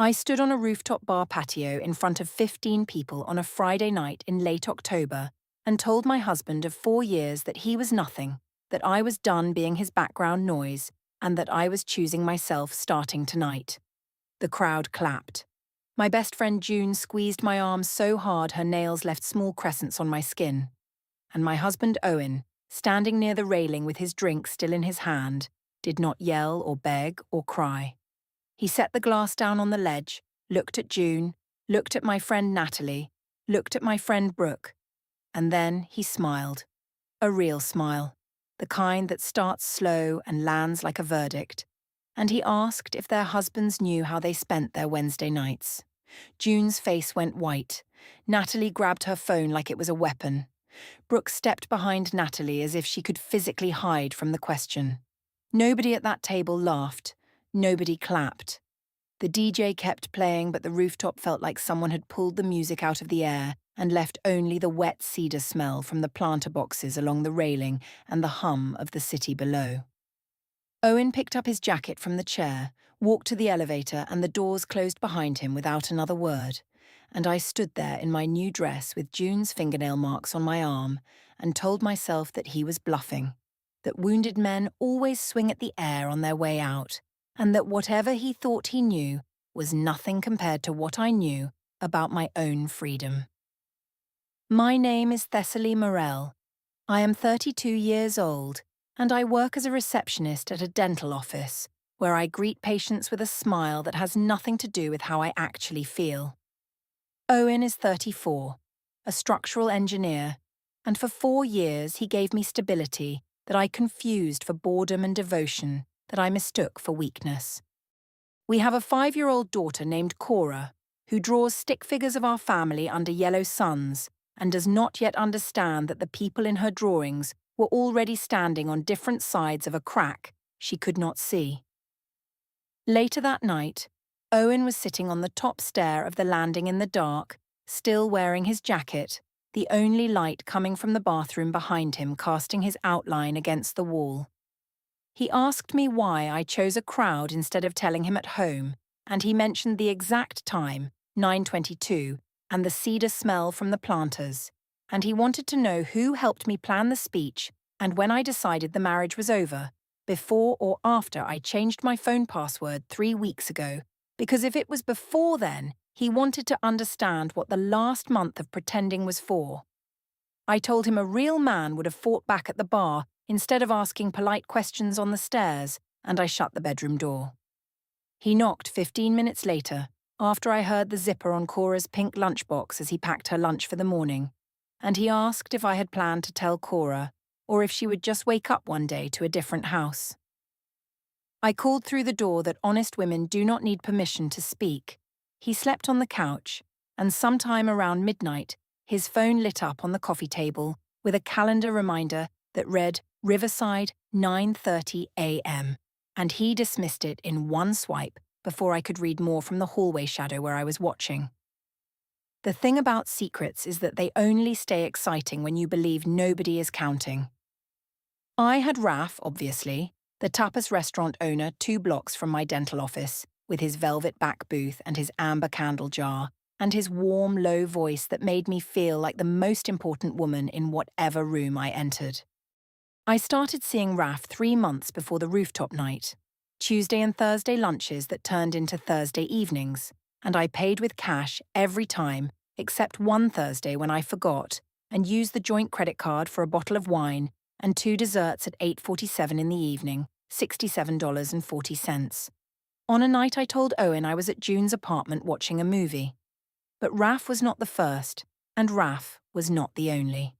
I stood on a rooftop bar patio in front of 15 people on a Friday night in late October and told my husband of 4 years that he was nothing, that I was done being his background noise, and that I was choosing myself starting tonight. The crowd clapped. My best friend June squeezed my arm so hard her nails left small crescents on my skin. And my husband Owen, standing near the railing with his drink still in his hand, did not yell or beg or cry. He set the glass down on the ledge, looked at June, looked at my friend Natalie, looked at my friend Brooke, and then he smiled. A real smile, the kind that starts slow and lands like a verdict. And he asked if their husbands knew how they spent their Wednesday nights. June's face went white. Natalie grabbed her phone like it was a weapon. Brooke stepped behind Natalie as if she could physically hide from the question. Nobody at that table laughed. Nobody clapped. The DJ kept playing, but the rooftop felt like someone had pulled the music out of the air and left only the wet cedar smell from the planter boxes along the railing and the hum of the city below. Owen picked up his jacket from the chair, walked to the elevator, and the doors closed behind him without another word. And I stood there in my new dress with June's fingernail marks on my arm and told myself that he was bluffing, that wounded men always swing at the air on their way out, and that whatever he thought he knew was nothing compared to what I knew about my own freedom. My name is Thessaly Morell. I am 32 years old, and I work as a receptionist at a dental office, where I greet patients with a smile that has nothing to do with how I actually feel. Owen is 34, a structural engineer, and for 4 years he gave me stability that I confused for boredom and devotion that I mistook for weakness. We have a 5-year-old daughter named Cora, who draws stick figures of our family under yellow suns and does not yet understand that the people in her drawings were already standing on different sides of a crack she could not see. Later that night, Owen was sitting on the top stair of the landing in the dark, still wearing his jacket, the only light coming from the bathroom behind him casting his outline against the wall. He asked me why I chose a crowd instead of telling him at home, and he mentioned the exact time, 9:22, and the cedar smell from the planters, and he wanted to know who helped me plan the speech and when I decided the marriage was over, before or after I changed my phone password 3 weeks ago, because if it was before then, he wanted to understand what the last month of pretending was for. I told him a real man would have fought back at the bar instead of asking polite questions on the stairs, and I shut the bedroom door. He knocked 15 minutes later, after I heard the zipper on Cora's pink lunchbox as he packed her lunch for the morning, and he asked if I had planned to tell Cora, or if she would just wake up one day to a different house. I called through the door that honest women do not need permission to speak. He slept on the couch, and sometime around midnight, his phone lit up on the coffee table with a calendar reminder that read Riverside 9:30 a.m., and he dismissed it in one swipe before I could read more from the hallway shadow where I was watching. The thing about secrets is that they only stay exciting when you believe nobody is counting. I had Raf, obviously, the tapas restaurant owner 2 blocks from my dental office, with his velvet back booth and his amber candle jar, and his warm, low voice that made me feel like the most important woman in whatever room I entered. I started seeing Raf 3 months before the rooftop night, Tuesday and Thursday lunches that turned into Thursday evenings, and I paid with cash every time except one Thursday when I forgot and used the joint credit card for a bottle of wine and 2 desserts at 8:47 in the evening, $67.40. On a night I told Owen I was at June's apartment watching a movie. But Raf was not the first, and Raf was not the only.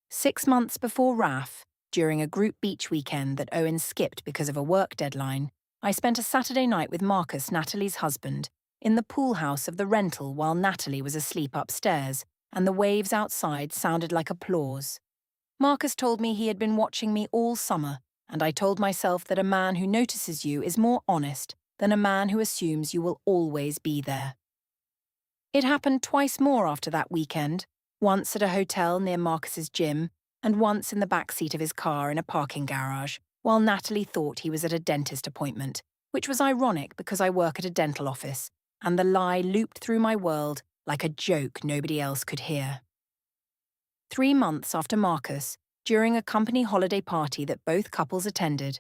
6 months before Raf, during a group beach weekend that Owen skipped because of a work deadline, I spent a Saturday night with Marcus, Natalie's husband, in the pool house of the rental while Natalie was asleep upstairs, and the waves outside sounded like applause. Marcus told me he had been watching me all summer, and I told myself that a man who notices you is more honest than a man who assumes you will always be there. It happened twice more after that weekend, once at a hotel near Marcus's gym, and once in the back seat of his car in a parking garage, while Natalie thought he was at a dentist appointment, which was ironic because I work at a dental office, and the lie looped through my world like a joke nobody else could hear. 3 months after Marcus, during a company holiday party that both couples attended,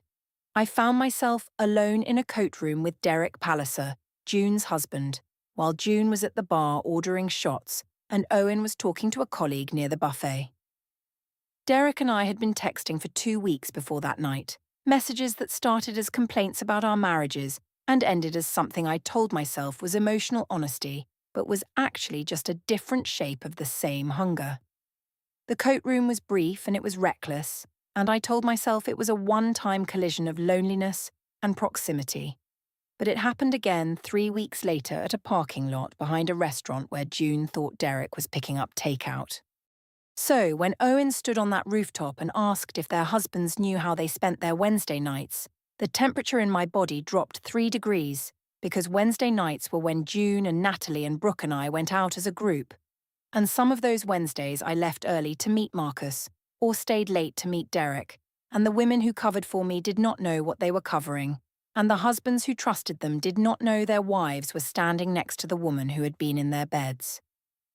I found myself alone in a coat room with Derek Palliser, June's husband, while June was at the bar ordering shots and Owen was talking to a colleague near the buffet. Derek and I had been texting for 2 weeks before that night, messages that started as complaints about our marriages and ended as something I told myself was emotional honesty, but was actually just a different shape of the same hunger. The coat room was brief and it was reckless, and I told myself it was a one-time collision of loneliness and proximity. But it happened again 3 weeks later at a parking lot behind a restaurant where June thought Derek was picking up takeout. So, when Owen stood on that rooftop and asked if their husbands knew how they spent their Wednesday nights, the temperature in my body dropped 3 degrees, because Wednesday nights were when June and Natalie and Brooke and I went out as a group. And some of those Wednesdays I left early to meet Marcus, or stayed late to meet Derek, and the women who covered for me did not know what they were covering, and the husbands who trusted them did not know their wives were standing next to the woman who had been in their beds.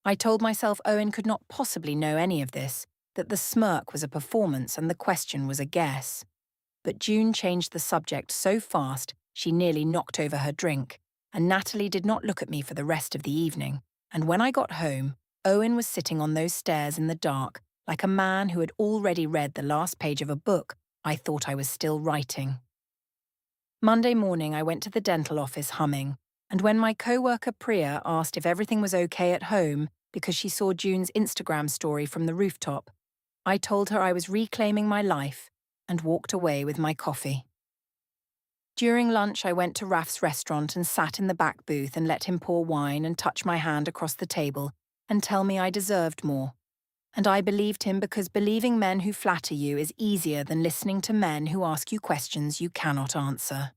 I told myself Owen could not possibly know any of this, that the smirk was a performance and the question was a guess. But June changed the subject so fast she nearly knocked over her drink, and Natalie did not look at me for the rest of the evening, and when I got home, Owen was sitting on those stairs in the dark, like a man who had already read the last page of a book I thought I was still writing. Monday morning I went to the dental office humming, and when my co-worker Priya asked if everything was okay at home because she saw June's Instagram story from the rooftop, I told her I was reclaiming my life and walked away with my coffee. During lunch I went to Raf's restaurant and sat in the back booth and let him pour wine and touch my hand across the table and tell me I deserved more. And I believed him because believing men who flatter you is easier than listening to men who ask you questions you cannot answer.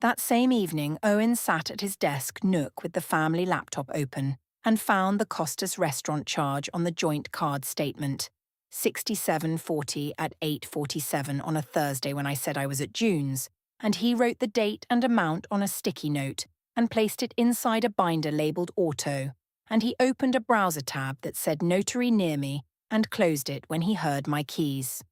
That same evening, Owen sat at his desk nook with the family laptop open and found the Costas restaurant charge on the joint card statement, $67.40 at 8:47 on a Thursday when I said I was at June's, and he wrote the date and amount on a sticky note and placed it inside a binder labelled Auto, and he opened a browser tab that said Notary near me and closed it when he heard my keys.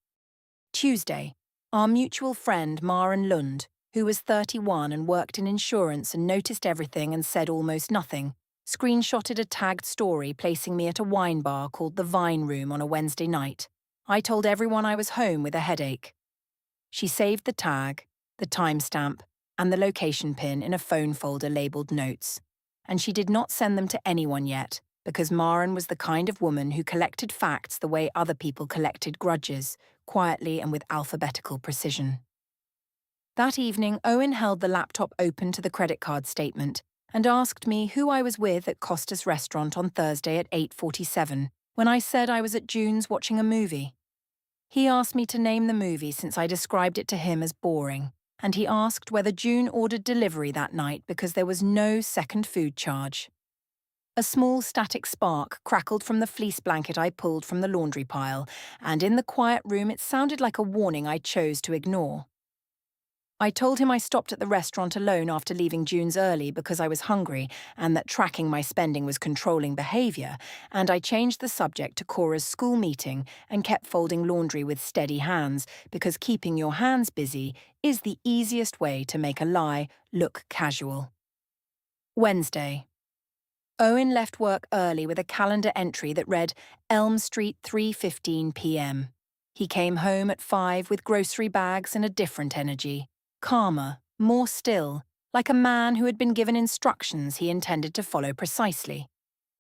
Tuesday, our mutual friend Maren Lund, who was 31 and worked in insurance and noticed everything and said almost nothing, screenshotted a tagged story placing me at a wine bar called the Vine Room on a Wednesday night. I told everyone I was home with a headache. She saved the tag, the timestamp, and the location pin in a phone folder labelled Notes. And she did not send them to anyone yet, because Maren was the kind of woman who collected facts the way other people collected grudges, quietly and with alphabetical precision. That evening, Owen held the laptop open to the credit card statement and asked me who I was with at Costas restaurant on Thursday at 8:47, when I said I was at June's watching a movie. He asked me to name the movie since I described it to him as boring, and he asked whether June ordered delivery that night because there was no second food charge. A small static spark crackled from the fleece blanket I pulled from the laundry pile, and in the quiet room it sounded like a warning I chose to ignore. I told him I stopped at the restaurant alone after leaving June's early because I was hungry and that tracking my spending was controlling behaviour, and I changed the subject to Cora's school meeting and kept folding laundry with steady hands because keeping your hands busy is the easiest way to make a lie look casual. Wednesday. Owen left work early with a calendar entry that read Elm Street 3:15 p.m. He came home at 5 with grocery bags and a different energy. Calmer, more still, like a man who had been given instructions he intended to follow precisely.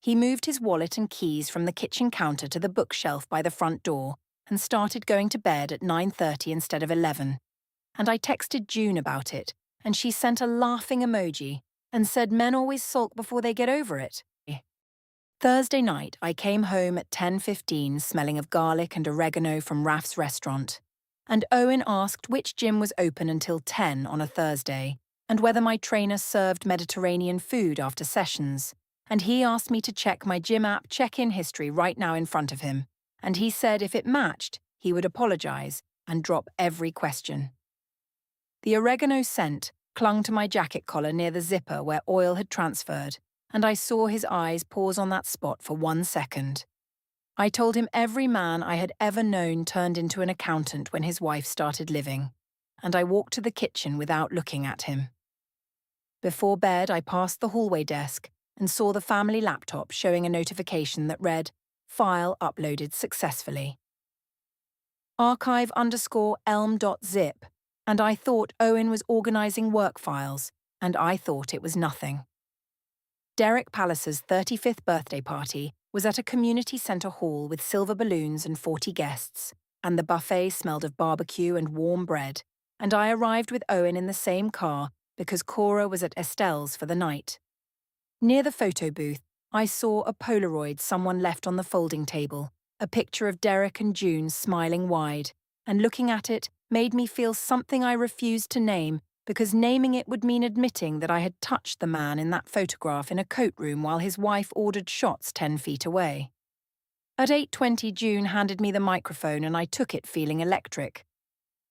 He moved his wallet and keys from the kitchen counter to the bookshelf by the front door and started going to bed at 9:30 instead of 11. And I texted June about it, and she sent a laughing emoji and said men always sulk before they get over it. Thursday night, I came home at 10:15 smelling of garlic and oregano from Raf's restaurant. And Owen asked which gym was open until 10 on a Thursday, and whether my trainer served Mediterranean food after sessions. And he asked me to check my gym app check-in history right now in front of him, and he said if it matched, he would apologise and drop every question. The oregano scent clung to my jacket collar near the zipper where oil had transferred, and I saw his eyes pause on that spot for 1 second. I told him every man I had ever known turned into an accountant when his wife started living, and I walked to the kitchen without looking at him. Before bed, I passed the hallway desk and saw the family laptop showing a notification that read, "File uploaded successfully." Archive_elm.zip, and I thought Owen was organising work files, and I thought it was nothing. Derek Pallis's 35th birthday party was at a community centre hall with silver balloons and 40 guests, and the buffet smelled of barbecue and warm bread, and I arrived with Owen in the same car because Cora was at Estelle's for the night. Near the photo booth, I saw a Polaroid someone left on the folding table, a picture of Derek and June smiling wide, and looking at it made me feel something I refused to name because naming it would mean admitting that I had touched the man in that photograph in a coat room while his wife ordered shots 10 feet away. At 8:20, June handed me the microphone and I took it feeling electric.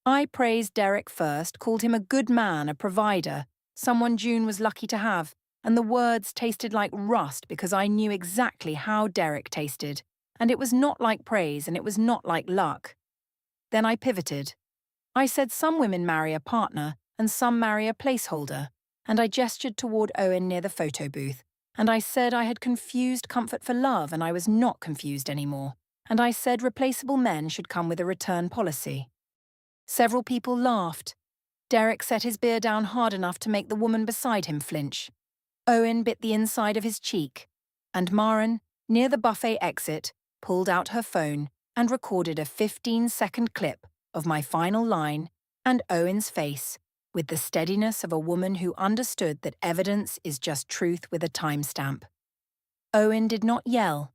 I praised Derek first, called him a good man, a provider, someone June was lucky to have, and the words tasted like rust because I knew exactly how Derek tasted, and it was not like praise and it was not like luck. Then I pivoted. I said some women marry a partner and some marry a placeholder, and I gestured toward Owen near the photo booth, and I said I had confused comfort for love and I was not confused anymore, and I said replaceable men should come with a return policy. Several people laughed. Derek set his beer down hard enough to make the woman beside him flinch. Owen bit the inside of his cheek, and Maren, near the buffet exit, pulled out her phone and recorded a 15-second clip of my final line and Owen's face, with the steadiness of a woman who understood that evidence is just truth with a timestamp. Owen did not yell.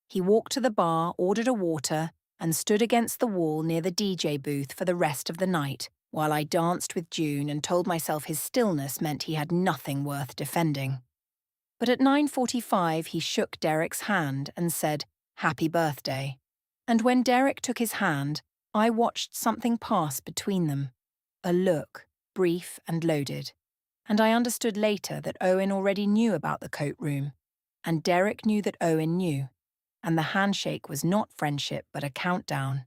He walked to the bar, ordered a water, and stood against the wall near the DJ booth for the rest of the night, while I danced with June and told myself his stillness meant he had nothing worth defending. But at 9:45 he shook Derek's hand and said, "Happy birthday." And when Derek took his hand, I watched something pass between them. A look, brief and loaded. And I understood later that Owen already knew about the coat room, and Derek knew that Owen knew, and the handshake was not friendship but a countdown.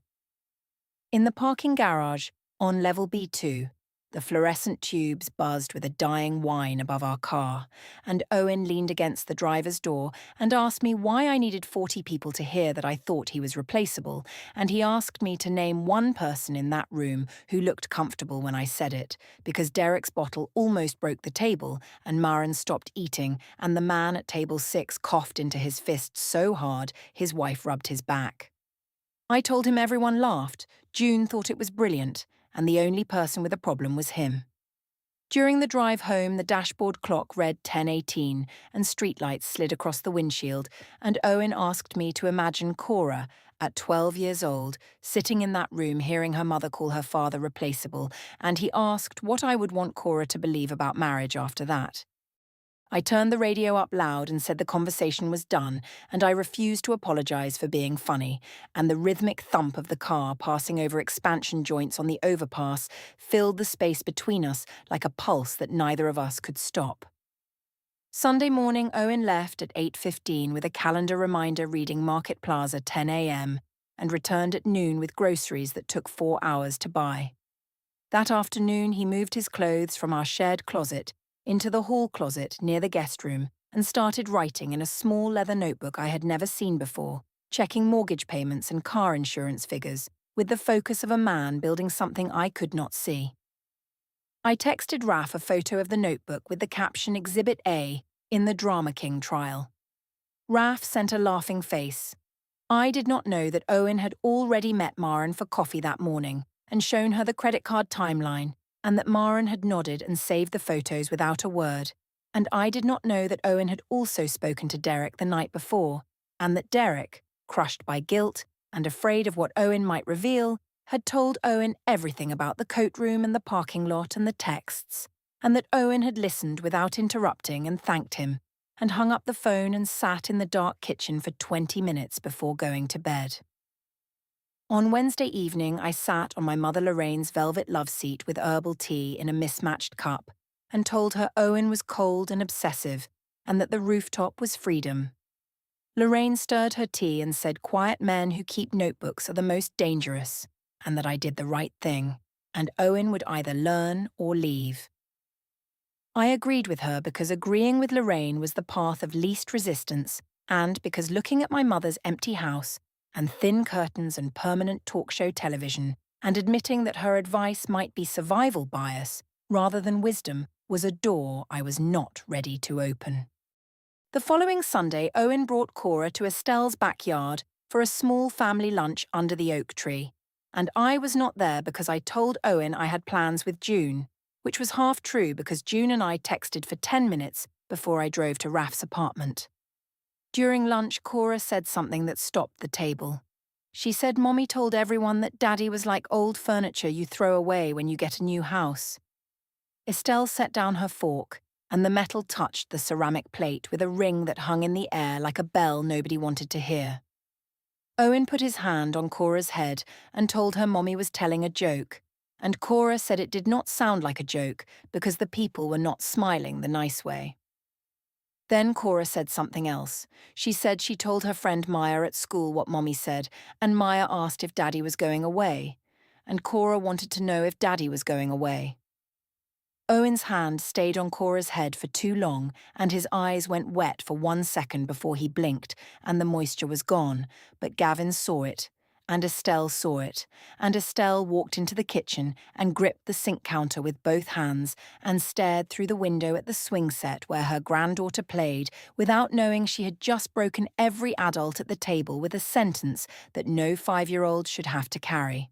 In the parking garage, on level B2, the fluorescent tubes buzzed with a dying whine above our car, and Owen leaned against the driver's door and asked me why I needed 40 people to hear that I thought he was replaceable, and he asked me to name one person in that room who looked comfortable when I said it, because Derek's bottle almost broke the table and Maren stopped eating, and the man at table 6 coughed into his fist so hard his wife rubbed his back. I told him everyone laughed, June thought it was brilliant, and the only person with a problem was him. During the drive home, the dashboard clock read 10:18 and streetlights slid across the windshield, and Owen asked me to imagine Cora, at 12 years old, sitting in that room hearing her mother call her father replaceable, and he asked what I would want Cora to believe about marriage after that. I turned the radio up loud and said the conversation was done, and I refused to apologize for being funny, and the rhythmic thump of the car passing over expansion joints on the overpass filled the space between us like a pulse that neither of us could stop. Sunday morning, Owen left at 8:15 with a calendar reminder reading Market Plaza 10 a.m. and returned at noon with groceries that took 4 hours to buy. That afternoon, he moved his clothes from our shared closet into the hall closet near the guest room and started writing in a small leather notebook I had never seen before, checking mortgage payments and car insurance figures, with the focus of a man building something I could not see. I texted Raf a photo of the notebook with the caption Exhibit A in the Drama King trial. Raf sent a laughing face. I did not know that Owen had already met Maren for coffee that morning and shown her the credit card timeline, and that Maren had nodded and saved the photos without a word, and I did not know that Owen had also spoken to Derek the night before, and that Derek, crushed by guilt and afraid of what Owen might reveal, had told Owen everything about the coat room and the parking lot and the texts, and that Owen had listened without interrupting and thanked him, and hung up the phone and sat in the dark kitchen for 20 minutes before going to bed. On Wednesday evening, I sat on my mother Lorraine's velvet love seat with herbal tea in a mismatched cup and told her Owen was cold and obsessive and that the rooftop was freedom. Lorraine stirred her tea and said quiet men who keep notebooks are the most dangerous, and that I did the right thing, and Owen would either learn or leave. I agreed with her because agreeing with Lorraine was the path of least resistance, and because looking at my mother's empty house and thin curtains and permanent talk show television, and admitting that her advice might be survival bias rather than wisdom, was a door I was not ready to open. The following Sunday, Owen brought Cora to Estelle's backyard for a small family lunch under the oak tree, and I was not there because I told Owen I had plans with June, which was half true because June and I texted for 10 minutes before I drove to Raf's apartment. During lunch, Cora said something that stopped the table. She said Mommy told everyone that Daddy was like old furniture you throw away when you get a new house. Estelle set down her fork, and the metal touched the ceramic plate with a ring that hung in the air like a bell nobody wanted to hear. Owen put his hand on Cora's head and told her Mommy was telling a joke, and Cora said it did not sound like a joke because the people were not smiling the nice way. Then Cora said something else. She said she told her friend Maya at school what Mommy said, and Maya asked if Daddy was going away, and Cora wanted to know if Daddy was going away. Owen's hand stayed on Cora's head for too long, and his eyes went wet for 1 second before he blinked, and the moisture was gone, but Gavin saw it, and Estelle saw it, and Estelle walked into the kitchen and gripped the sink counter with both hands and stared through the window at the swing set where her granddaughter played without knowing she had just broken every adult at the table with a sentence that no 5-year-old should have to carry.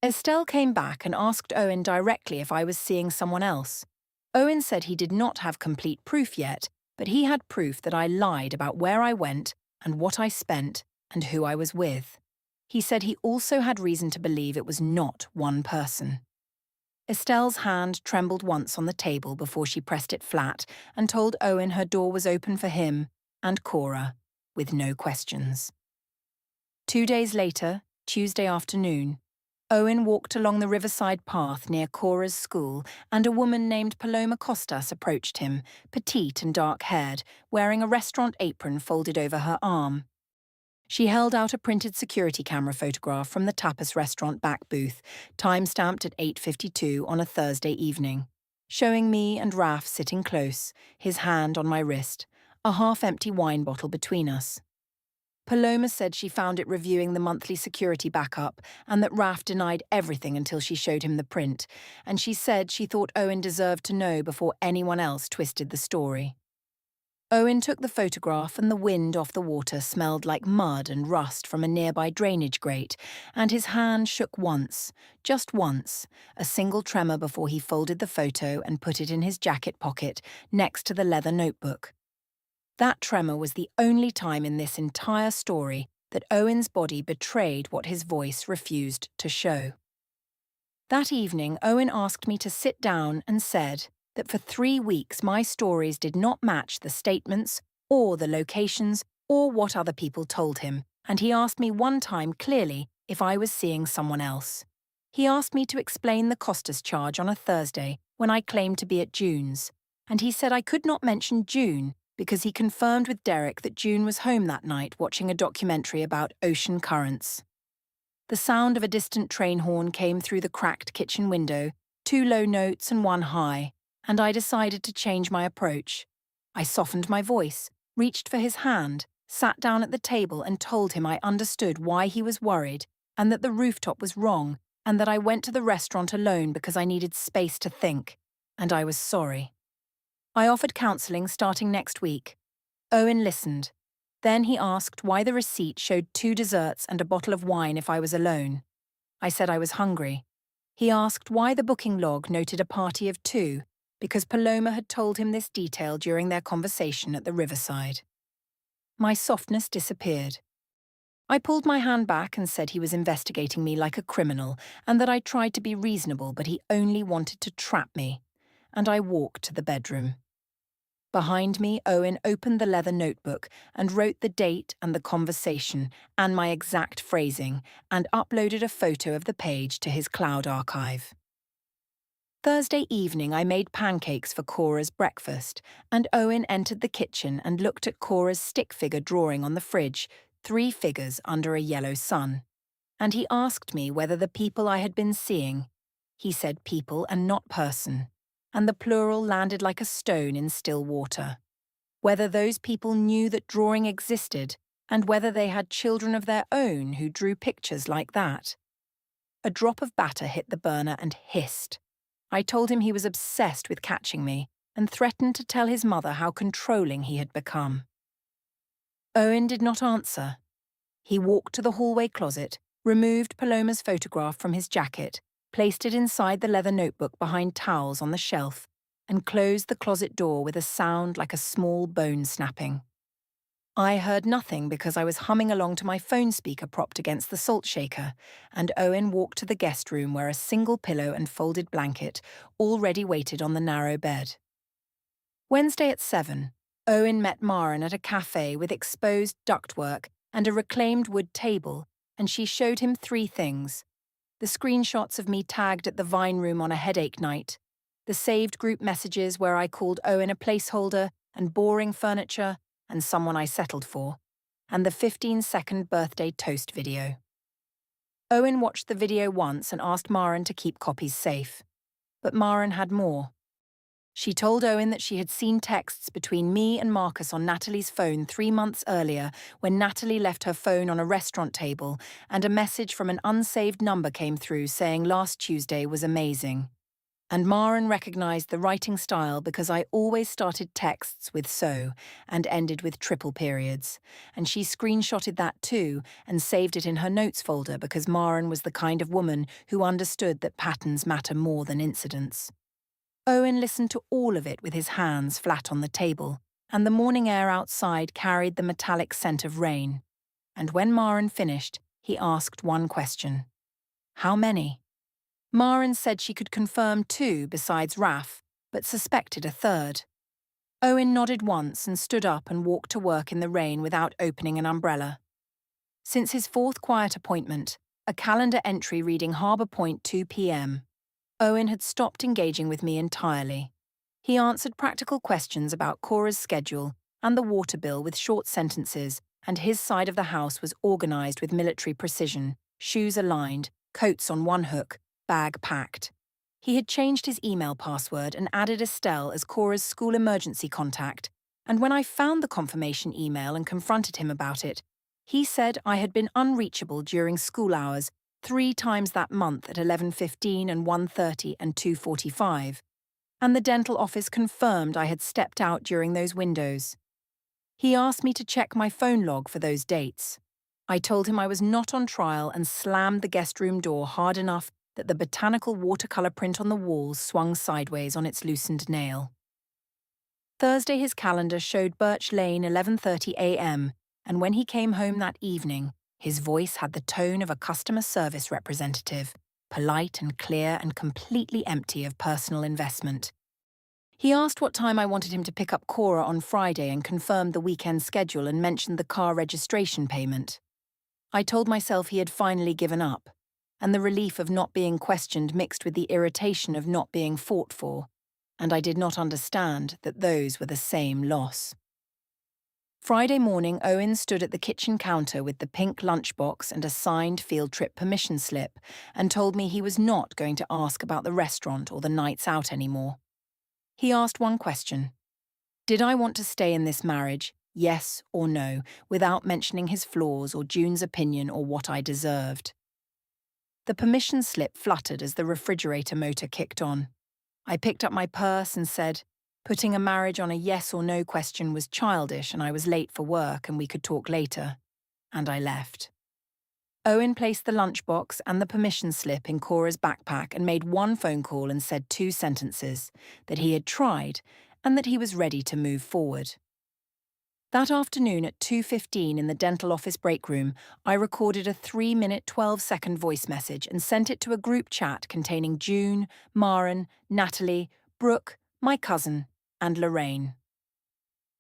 Estelle came back and asked Owen directly if I was seeing someone else. Owen said he did not have complete proof yet, but he had proof that I lied about where I went and what I spent and who I was with. He said he also had reason to believe it was not one person. Estelle's hand trembled once on the table before she pressed it flat and told Owen her door was open for him and Cora, with no questions. 2 days later, Tuesday afternoon, Owen walked along the riverside path near Cora's school, and a woman named Paloma Costas approached him, petite and dark-haired, wearing a restaurant apron folded over her arm. She held out a printed security camera photograph from the tapas restaurant back booth, time-stamped at 8:52 on a Thursday evening, showing me and Raf sitting close, his hand on my wrist, a half-empty wine bottle between us. Paloma said she found it reviewing the monthly security backup and that Raf denied everything until she showed him the print, and she said she thought Owen deserved to know before anyone else twisted the story. Owen took the photograph and the wind off the water smelled like mud and rust from a nearby drainage grate, and his hand shook once, just once, a single tremor before he folded the photo and put it in his jacket pocket next to the leather notebook. That tremor was the only time in this entire story that Owen's body betrayed what his voice refused to show. That evening, Owen asked me to sit down and said that for 3 weeks my stories did not match the statements or the locations or what other people told him, and he asked me one time clearly if I was seeing someone else. He asked me to explain the Costas charge on a Thursday when I claimed to be at June's, and he said I could not mention June because he confirmed with Derek that June was home that night watching a documentary about ocean currents. The sound of a distant train horn came through the cracked kitchen window, 2 low notes and 1 high, and I decided to change my approach. I softened my voice, reached for his hand, sat down at the table and told him I understood why he was worried and that the rooftop was wrong and that I went to the restaurant alone because I needed space to think, and I was sorry. I offered counselling starting next week. Owen listened. Then he asked why the receipt showed 2 desserts and a bottle of wine if I was alone. I said I was hungry. He asked why the booking log noted a party of 2, because Paloma had told him this detail during their conversation at the riverside. My softness disappeared. I pulled my hand back and said he was investigating me like a criminal and that I tried to be reasonable but he only wanted to trap me, and I walked to the bedroom. Behind me, Owen opened the leather notebook and wrote the date and the conversation and my exact phrasing and uploaded a photo of the page to his cloud archive. Thursday evening, I made pancakes for Cora's breakfast, and Owen entered the kitchen and looked at Cora's stick figure drawing on the fridge, 3 figures under a yellow sun. And he asked me whether the people I had been seeing, he said people and not person, and the plural landed like a stone in still water, whether those people knew that drawing existed, and whether they had children of their own who drew pictures like that. A drop of batter hit the burner and hissed. I told him he was obsessed with catching me and threatened to tell his mother how controlling he had become. Owen did not answer. He walked to the hallway closet, removed Paloma's photograph from his jacket, placed it inside the leather notebook behind towels on the shelf, and closed the closet door with a sound like a small bone snapping. I heard nothing because I was humming along to my phone speaker propped against the salt shaker, and Owen walked to the guest room where a single pillow and folded blanket already waited on the narrow bed. Wednesday at 7, Owen met Maren at a cafe with exposed ductwork and a reclaimed wood table, and she showed him 3 things: the screenshots of me tagged at the Vine Room on a headache night, the saved group messages where I called Owen a placeholder and boring furniture and someone I settled for, and the 15-second birthday toast video. Owen watched the video once and asked Maren to keep copies safe. But Maren had more. She told Owen that she had seen texts between me and Marcus on Natalie's phone 3 months earlier when Natalie left her phone on a restaurant table and a message from an unsaved number came through saying last Tuesday was amazing. And Maren recognized the writing style because I always started texts with so and ended with triple periods, and she screenshotted that too and saved it in her notes folder because Maren was the kind of woman who understood that patterns matter more than incidents. Owen listened to all of it with his hands flat on the table, and the morning air outside carried the metallic scent of rain. And when Maren finished, he asked one question. How many? Maren said she could confirm 2 besides Raf, but suspected a 3rd. Owen nodded once and stood up and walked to work in the rain without opening an umbrella. Since his 4th quiet appointment, a calendar entry reading Harbour Point 2 p.m., Owen had stopped engaging with me entirely. He answered practical questions about Cora's schedule and the water bill with short sentences, and his side of the house was organised with military precision, shoes aligned, coats on one hook, bag packed. He had changed his email password and added Estelle as Cora's school emergency contact, and when I found the confirmation email and confronted him about it, he said I had been unreachable during school hours 3 times that month at 11:15 and 1:30 and 2:45, and the dental office confirmed I had stepped out during those windows. He asked me to check my phone log for those dates. I told him I was not on trial and slammed the guest room door hard enough that the botanical watercolour print on the walls swung sideways on its loosened nail. Thursday his calendar showed Birch Lane 11:30 a.m, and when he came home that evening, his voice had the tone of a customer service representative, polite and clear and completely empty of personal investment. He asked what time I wanted him to pick up Cora on Friday and confirmed the weekend schedule and mentioned the car registration payment. I told myself he had finally given up, and the relief of not being questioned mixed with the irritation of not being fought for, and I did not understand that those were the same loss. Friday morning, Owen stood at the kitchen counter with the pink lunchbox and a signed field trip permission slip and told me he was not going to ask about the restaurant or the nights out anymore. He asked one question. Did I want to stay in this marriage, yes or no, without mentioning his flaws or June's opinion or what I deserved? The permission slip fluttered as the refrigerator motor kicked on. I picked up my purse and said, putting a marriage on a yes or no question was childish and I was late for work and we could talk later. And I left. Owen placed the lunchbox and the permission slip in Cora's backpack and made one phone call and said 2 sentences, that he had tried and that he was ready to move forward. That afternoon at 2:15 in the dental office break room, I recorded a 3-minute 12-second voice message and sent it to a group chat containing June, Maren, Natalie, Brooke, my cousin, and Lorraine.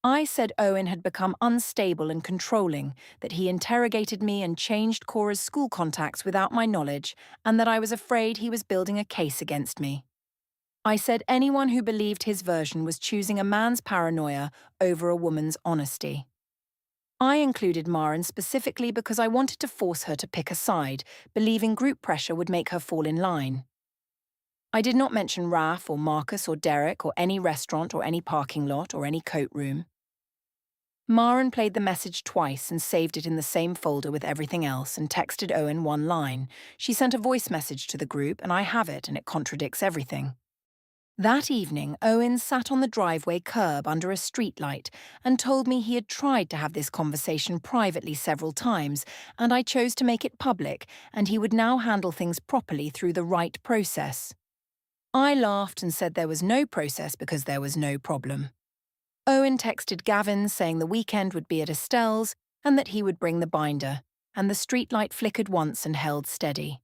I said Owen had become unstable and controlling, that he interrogated me and changed Cora's school contacts without my knowledge, and that I was afraid he was building a case against me. I said anyone who believed his version was choosing a man's paranoia over a woman's honesty. I included Maren specifically because I wanted to force her to pick a side, believing group pressure would make her fall in line. I did not mention Raf or Marcus or Derek or any restaurant or any parking lot or any coat room. Maren played the message twice and saved it in the same folder with everything else and texted Owen one line. She sent a voice message to the group and I have it and it contradicts everything. That evening, Owen sat on the driveway curb under a streetlight and told me he had tried to have this conversation privately several times, and I chose to make it public, and he would now handle things properly through the right process. I laughed and said there was no process because there was no problem. Owen texted Gavin saying the weekend would be at Estelle's and that he would bring the binder, and the streetlight flickered once and held steady.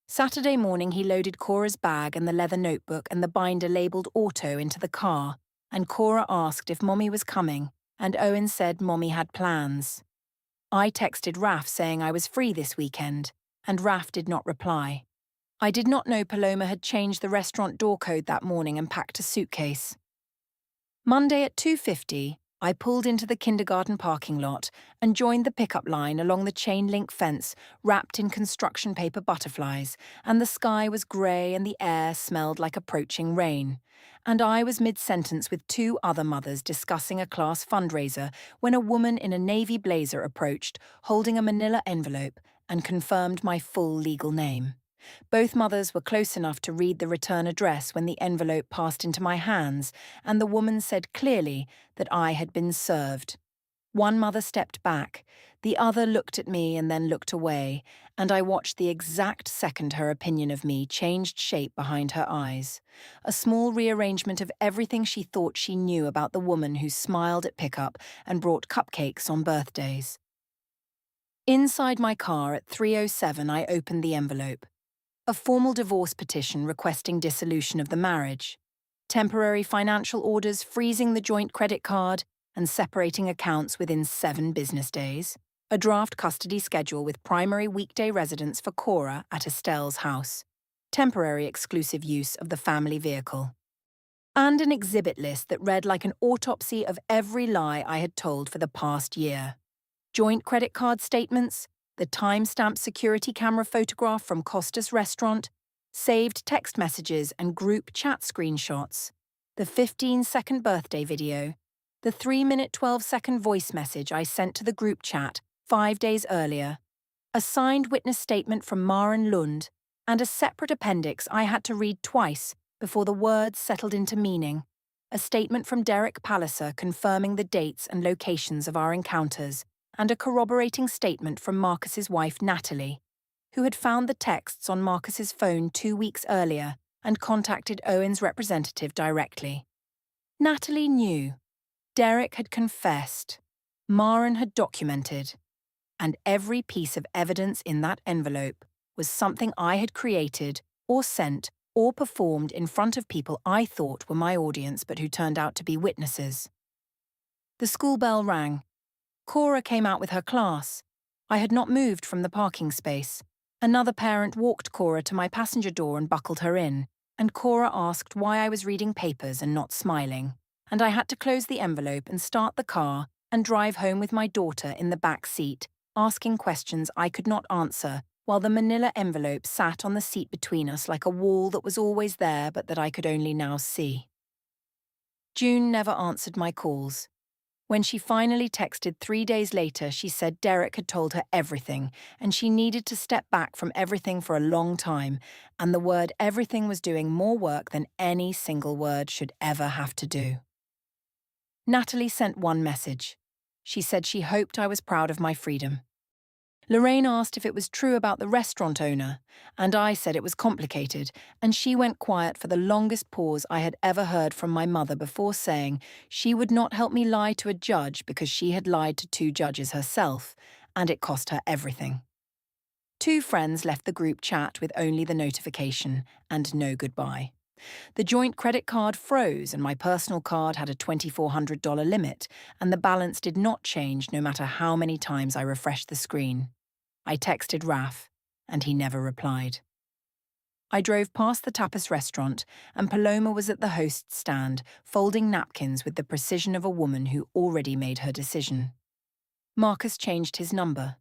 Saturday morning he loaded Cora's bag and the leather notebook and the binder labelled Auto into the car, and Cora asked if Mommy was coming, and Owen said Mommy had plans. I texted Raf saying I was free this weekend, and Raf did not reply. I did not know Paloma had changed the restaurant door code that morning and packed a suitcase. Monday at 2:50, I pulled into the kindergarten parking lot and joined the pickup line along the chain-link fence wrapped in construction paper butterflies, and the sky was grey and the air smelled like approaching rain. And I was mid-sentence with two other mothers discussing a class fundraiser when a woman in a navy blazer approached, holding a manila envelope, and confirmed my full legal name. Both mothers were close enough to read the return address when the envelope passed into my hands, and the woman said clearly that I had been served. One mother stepped back, the other looked at me and then looked away, and I watched the exact second her opinion of me changed shape behind her eyes. A small rearrangement of everything she thought she knew about the woman who smiled at pickup and brought cupcakes on birthdays. Inside my car at 3:07, I opened the envelope. A formal divorce petition requesting dissolution of the marriage, temporary financial orders freezing the joint credit card and separating accounts within 7 business days, a draft custody schedule with primary weekday residence for Cora at Estelle's house, temporary exclusive use of the family vehicle, and an exhibit list that read like an autopsy of every lie I had told for the past year. Joint credit card statements, the time-stamped security camera photograph from Costa's restaurant, saved text messages and group chat screenshots, the 15-second birthday video, the 3-minute 12-second voice message I sent to the group chat 5 days earlier, a signed witness statement from Maren Lund, and a separate appendix I had to read twice before the words settled into meaning, a statement from Derek Palliser confirming the dates and locations of our encounters, and a corroborating statement from Marcus's wife Natalie, who had found the texts on Marcus's phone 2 weeks earlier and contacted Owen's representative directly. Natalie knew. Derek had confessed. Maren had documented. And every piece of evidence in that envelope was something I had created or sent or performed in front of people I thought were my audience but who turned out to be witnesses. The school bell rang. Cora came out with her class. I had not moved from the parking space. Another parent walked Cora to my passenger door and buckled her in, and Cora asked why I was reading papers and not smiling, and I had to close the envelope and start the car and drive home with my daughter in the back seat, asking questions I could not answer, while the manila envelope sat on the seat between us like a wall that was always there but that I could only now see. June never answered my calls. When she finally texted 3 days later, she said Derek had told her everything, and she needed to step back from everything for a long time, and the word everything was doing more work than any single word should ever have to do. Natalie sent one message. She said she hoped I was proud of my freedom. Lorraine asked if it was true about the restaurant owner, and I said it was complicated, and she went quiet for the longest pause I had ever heard from my mother before saying she would not help me lie to a judge because she had lied to 2 judges herself, and it cost her everything. 2 friends left the group chat with only the notification and no goodbye. The joint credit card froze and my personal card had a $2,400 limit, and the balance did not change no matter how many times I refreshed the screen. I texted Raf, and he never replied. I drove past the tapas restaurant, and Paloma was at the host's stand, folding napkins with the precision of a woman who already made her decision. Marcus changed his number.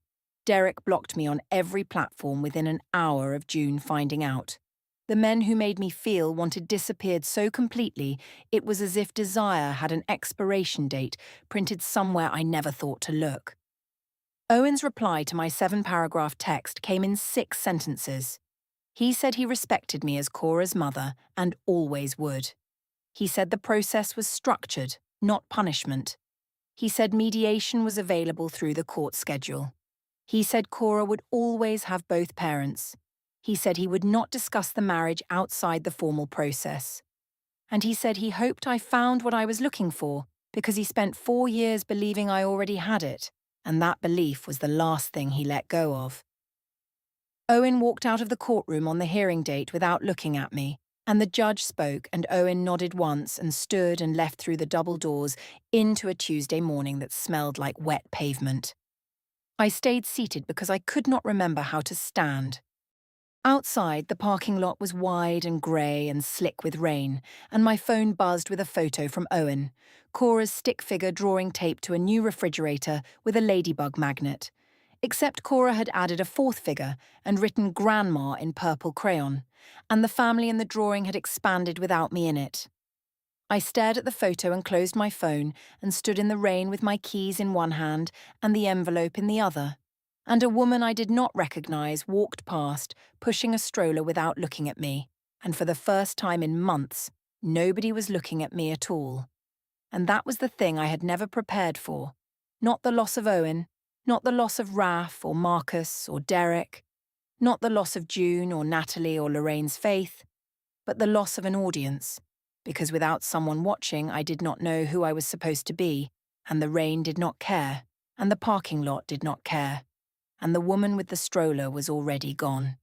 Derek blocked me on every platform within an hour of June finding out. The men who made me feel wanted disappeared so completely, it was as if desire had an expiration date printed somewhere I never thought to look. Owen's reply to my 7-paragraph text came in 6 sentences. He said he respected me as Cora's mother and always would. He said the process was structured, not punishment. He said mediation was available through the court schedule. He said Cora would always have both parents. He said he would not discuss the marriage outside the formal process. And he said he hoped I found what I was looking for because he spent 4 years believing I already had it, and that belief was the last thing he let go of. Owen walked out of the courtroom on the hearing date without looking at me, and the judge spoke and Owen nodded once and stood and left through the double doors into a Tuesday morning that smelled like wet pavement. I stayed seated because I could not remember how to stand. Outside, the parking lot was wide and grey and slick with rain, and my phone buzzed with a photo from Owen, Cora's stick figure drawing tape to a new refrigerator with a ladybug magnet. Except Cora had added a 4th figure and written Grandma in purple crayon, and the family in the drawing had expanded without me in it. I stared at the photo and closed my phone and stood in the rain with my keys in one hand and the envelope in the other. And a woman I did not recognize walked past, pushing a stroller without looking at me, and for the first time in months, nobody was looking at me at all. And that was the thing I had never prepared for. Not the loss of Owen, not the loss of Raf or Marcus or Derek, not the loss of June or Natalie or Lorraine's faith, but the loss of an audience, because without someone watching I did not know who I was supposed to be, and the rain did not care, and the parking lot did not care, and the woman with the stroller was already gone.